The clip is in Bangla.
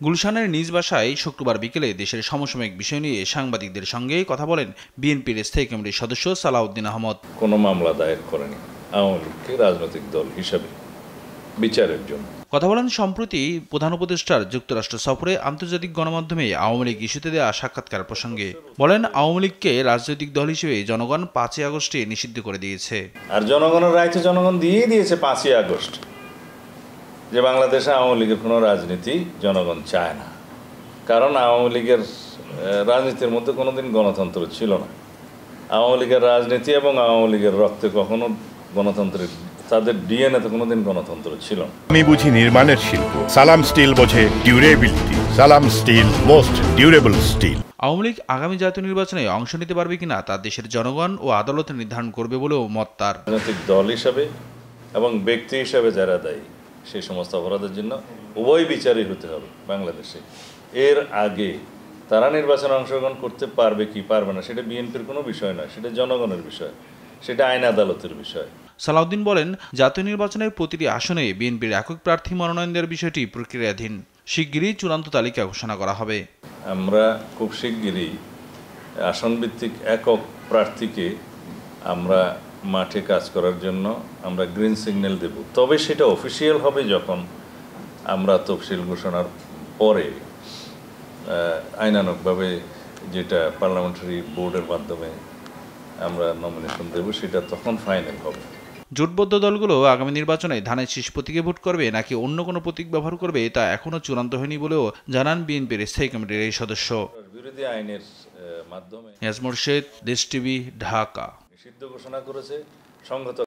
গুলশানের নিজ বাসায় শুক্রবার বিকেলে দেশের সমসাময়িক বিষয় নিয়ে সাংবাদিকদের সঙ্গে কথা বলেন বিএনপির স্থায়ী কমিটির সদস্য সালাউদ্দিন আহমদ। কোনো মামলা দায়ের করেনি আওয়ামী লীগকে রাজনৈতিক দল হিসাবে বিচারের জন্য। কথা বলেন সম্প্রতি প্রধান উপদেষ্টার যুক্তরাষ্ট্র সফরে আন্তর্জাতিক গণমাধ্যমে আওয়ামী লীগ ইস্যুতে দেওয়া সাক্ষাৎকার প্রসঙ্গে বলেন, আওয়ামী লীগকে রাজনৈতিক দল হিসেবে জনগণ 5ই আগস্টে নিষিদ্ধ করে দিয়েছে। আর জনগণের রায় তো জনগণ দিয়েই দিয়েছে 5ই আগস্ট, যে বাংলাদেশে আওয়ামী লীগের কোনো রাজনীতি জনগণ চায় না। কারণ আওয়ামী লীগের রাজনীতির মধ্যে কোনোদিন গণতন্ত্র ছিল না। আওয়ামী লীগের রাজনীতি এবং আওয়ামী লীগের রক্তে কখনো গণতন্ত্রের, তাদের ডিএনএতে কোনোদিন গণতন্ত্র ছিল না। আমি বুঝি নির্মাণের শিল্প, সালাম স্টিল বোঝে durability. Salam steel, most durable steel. Awami League আগামী জাতীয় নির্বাচনে অংশ নিতে পারবে কিনা তা দেশের জনগণ ও আদালত নির্ধারণ করবে বলেও মত তার। রাজনৈতিক দল হিসাবে এবং ব্যক্তি হিসাবে যারা দায়ী সেই সমস্ত অপরাধের জন্য উভয় বিচারই হতে হবে বাংলাদেশে। এর আগে তারা নির্বাচনে অংশগ্রহণ করতে পারবে কি পারবে না সেটা বিএনপির কোনো বিষয় না, সেটা জনগণের বিষয়, সেটা আইন আদালতের বিষয়। সালাউদ্দিন বলেন, জাতীয় নির্বাচনের প্রতিটি আসনে বিএনপির একক প্রার্থী মনোনয়ন দেওয়ার বিষয়টি প্রক্রিয়াধীন, শিগগিরই চূড়ান্ত তালিকা ঘোষণা করা হবে। আমরা খুব শিগগিরই আসনভিত্তিক একক প্রার্থীকে আমরা মাঠে কাজ করার জন্য আমরা গ্রিন সিগন্যাল দেব। তবে সেটা অফিসিয়াল হবে যখন আমরা তফসিল ঘোষণার পরে আইনানুগভাবে যেটা পার্লামেন্টারি বোর্ডের মাধ্যমে আমরা নমিনেশন দেব, সেটা তখন ফাইনাল হবে। জোটবদ্ধ দলগুলো আগামী নির্বাচনে ধানের শীষ প্রতীকে ভোট করবে নাকি অন্য কোনো প্রতীক ব্যবহার করবে তা এখনও চূড়ান্ত হয়নি বলেও জানান বিএনপির স্থায়ী কমিটির এই সদস্য। বিরোধী আইনের মাধ্যমে নিয়াজ মোরশেদ, দেশ টিভি, ঢাকা। নিষিদ্ধ ঘোষণা করেছে, সংহত